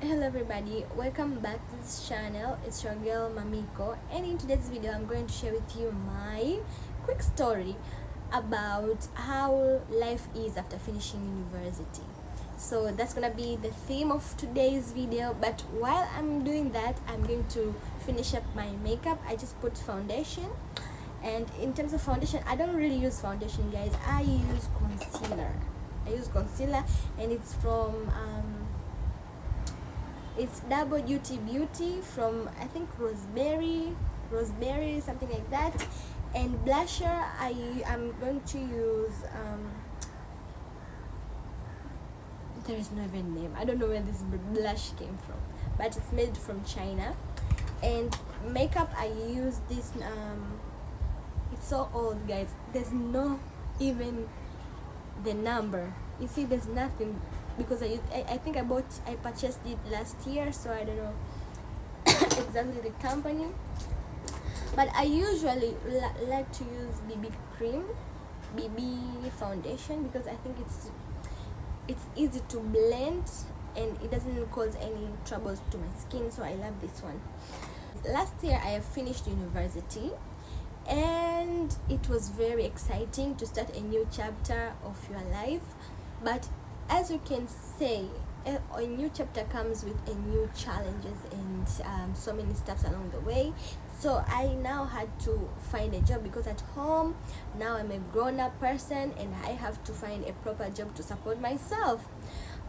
Hello everybody, welcome back to this channel. It's your girl Mamiko, and in today's video I'm going to share with you my quick story about how life is after finishing university. So that's gonna be the theme of today's video, but while I'm doing that, I'm going to finish up my makeup. I just put foundation, and in terms of foundation, I don't really use foundation, guys. I use concealer, and it's from it's Double Duty Beauty from, I think, Roseberry, something like that. And blusher, I'm going to use there is no even name, I don't know where this blush came from, but it's made from China. And makeup, I use this it's so old, guys, there's no even the number, you see, there's nothing, because I think I purchased it last year, so I don't know exactly the company. But I usually like to use BB foundation, because I think it's easy to blend and it doesn't cause any troubles to my skin, so I love this one. Last year I have finished university, and it was very exciting to start a new chapter of your life. But as you can say, a new chapter comes with a new challenges and so many steps along the way. So I now had to find a job, because at home now I'm a grown-up person and I have to find a proper job to support myself.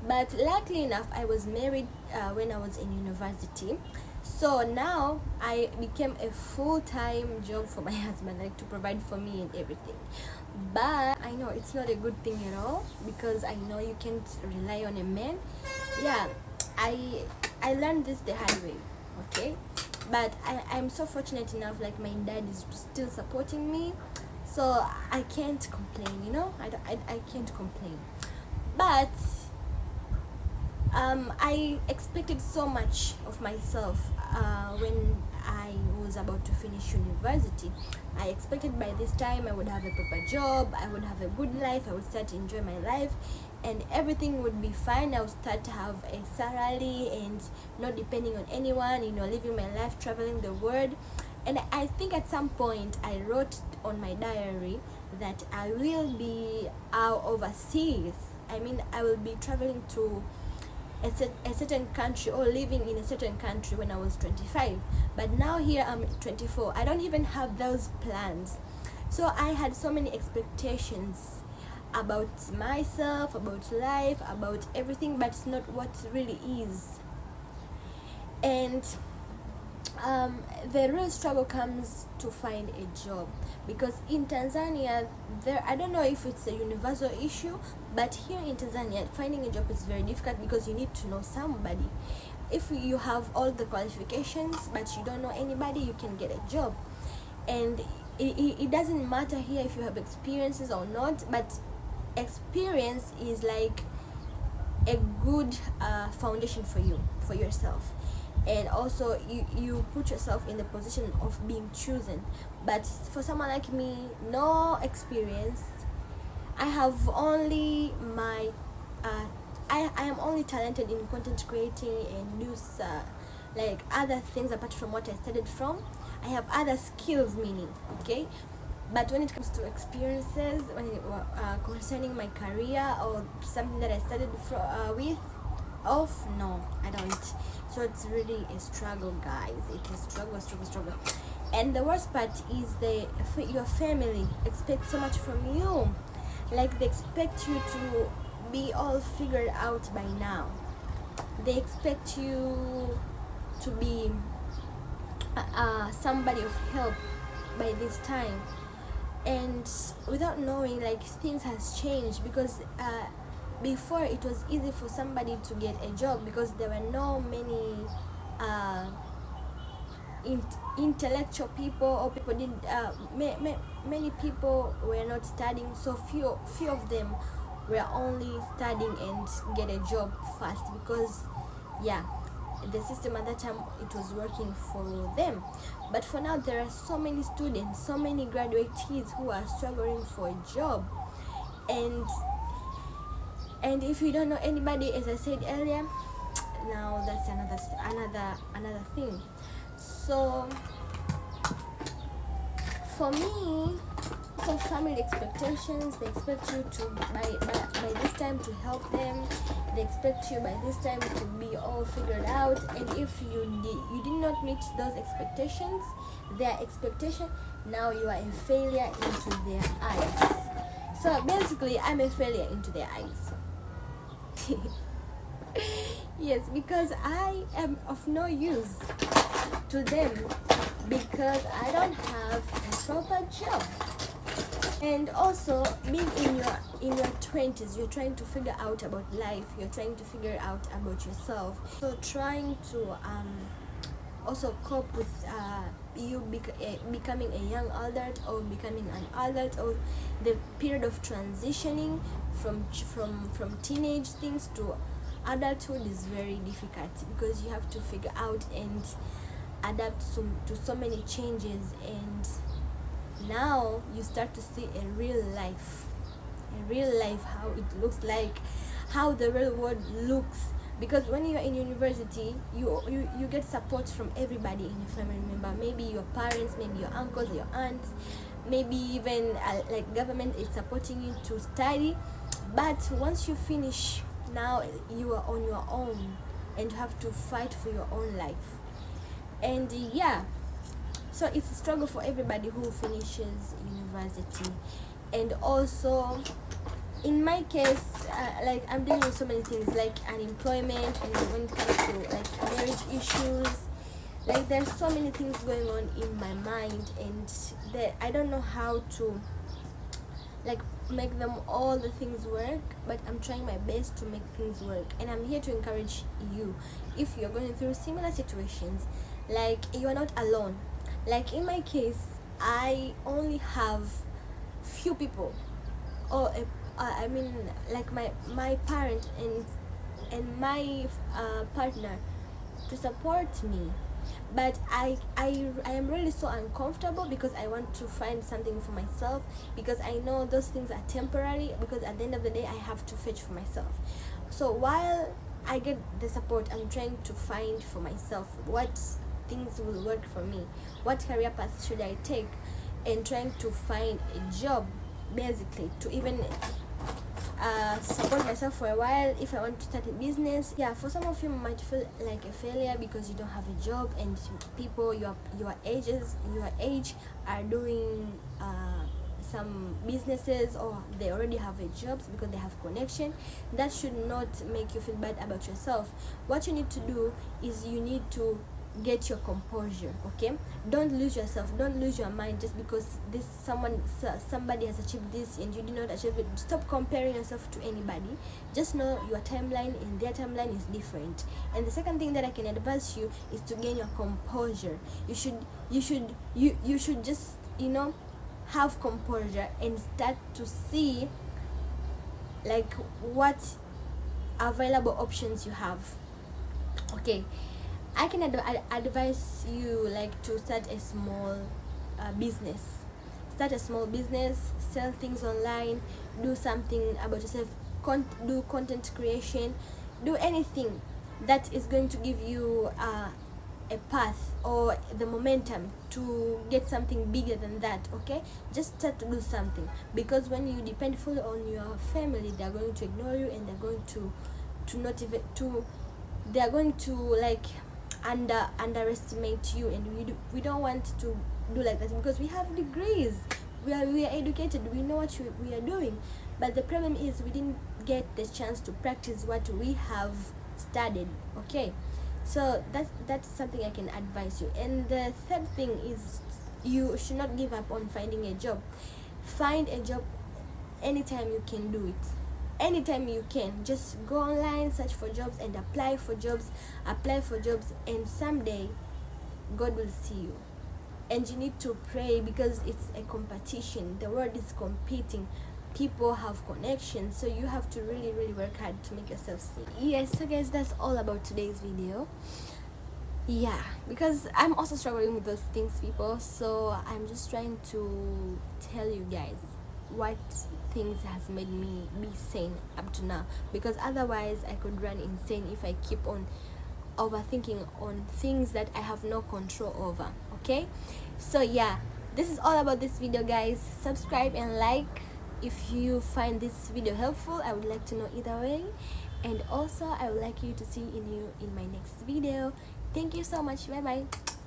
But luckily enough, I was married when I was in university, so now I became a full-time job for my husband, like to provide for me and everything. But I know it's not a good thing at all, because I know you can't rely on a man. Yeah, I learned this the hard way, okay? But I'm so fortunate enough, like my dad is still supporting me, so I can't complain, you know. I can't complain. But I expected so much of myself when I was about to finish university. I expected by this time I would have a proper job, I would have a good life, I would start to enjoy my life, and everything would be fine. I would start to have a salary and not depending on anyone, you know, living my life, traveling the world. And I think at some point I wrote on my diary that I will be out overseas. I mean, I will be traveling to a certain country or living in a certain country when I was 25. But now here I'm 24, I don't even have those plans. So I had so many expectations about myself, about life, about everything, but it's not what really is. And the real struggle comes to find a job, because in Tanzania, I don't know if it's a universal issue, but here in Tanzania finding a job is very difficult, because you need to know somebody. If you have all the qualifications but you don't know anybody, you can get a job. And it doesn't matter here if you have experiences or not, but experience is like a good foundation for yourself. And also you put yourself in the position of being chosen. But for someone like me, no experience, I have only my I am only talented in content creating and news, like other things apart from what I studied from. I have other skills, meaning, okay? But when it comes to experiences, when it, concerning my career or something that I studied no, I don't. So it's really a struggle, guys. It is struggle. And the worst part is your family expect so much from you. Like, they expect you to be all figured out by now. They expect you to be somebody of help by this time, and without knowing, like, things has changed, because before it was easy for somebody to get a job, because there were no many intellectual people, or people did many people were not studying, so few of them were only studying and get a job fast, because yeah, the system at that time, it was working for them. But for now, there are so many students, so many graduates who are struggling for a job. And if you don't know anybody, as I said earlier, now that's another thing. So for me, so family expectations, they expect you to by this time to help them. They expect you by this time to be all figured out, and if you did not meet those expectations, their expectation, now you are a failure into their eyes. So basically, I'm a failure into their eyes. Yes, because I am of no use to them, because I don't have a proper job. And also, being in your 20s, you're trying to figure out about life, you're trying to figure out about yourself, so trying to also cope with becoming a young adult, or becoming an adult, or the period of transitioning from teenage things to adulthood is very difficult, because you have to figure out and adapt to so many changes. And now you start to see a real life, how it looks like, how the real world looks. Because when you're in university, you get support from everybody in your family member, maybe your parents, maybe your uncles, your aunts, maybe even like government is supporting you to study. But once you finish, now you are on your own, and you have to fight for your own life. And yeah, so it's a struggle for everybody who finishes university. And also, in my case, like I'm dealing with so many things, like unemployment, and when it comes to like marriage issues, like there's so many things going on in my mind, and that I don't know how to like make them all the things work, but I'm trying my best to make things work. And I'm here to encourage you, if you're going through similar situations, like you are not alone. Like in my case, I only have few people, or I mean like my parent and my partner to support me. But I am really so uncomfortable, because I want to find something for myself, because I know those things are temporary, because at the end of the day I have to fetch for myself. So while I get the support, I'm trying to find for myself what things will work for me, what career path should I take, and trying to find a job, basically, to even support myself for a while if I want to start a business. Yeah, for some of you might feel like a failure because you don't have a job, and people your age are doing some businesses, or they already have a jobs because they have connection. That should not make you feel bad about yourself. What you need to do is you need to get your composure. Okay, don't lose yourself, don't lose your mind just because somebody has achieved this and you did not achieve it. Stop comparing yourself to anybody. Just know your timeline and their timeline is different. And the second thing that I can advise you is to gain your composure. You should just have composure and start to see like what available options you have. Okay, I can advise you like to start a small business. Start a small business, sell things online, do something about yourself, do content creation, do anything that is going to give you a path or the momentum to get something bigger than that. Okay, just start to do something, because when you depend fully on your family, they are going to ignore you, and they're going to not even to they are going to like underestimate you. And we don't want to do like that, because we have degrees, we are educated, we know what we are doing. But the problem is we didn't get the chance to practice what we have studied. Okay, so that's something I can advise you. And the third thing is, you should not give up on finding a job. Find a job anytime you can do it. Anytime you can, just go online, search for jobs, and apply for jobs, and someday God will see you. And you need to pray, because it's a competition. The world is competing, people have connections, so you have to really work hard to make yourself see. Yes, so guys, that's all about today's video. Yeah, because I'm also struggling with those things, people, so I'm just trying to tell you guys what things has made me be sane up to now, because otherwise I could run insane if I keep on overthinking on things that I have no control over. Okay, so yeah, this is all about this video, guys. Subscribe and like if you find this video helpful. I would like to know either way, and also I would like you to see you in my next video. Thank you so much. Bye bye.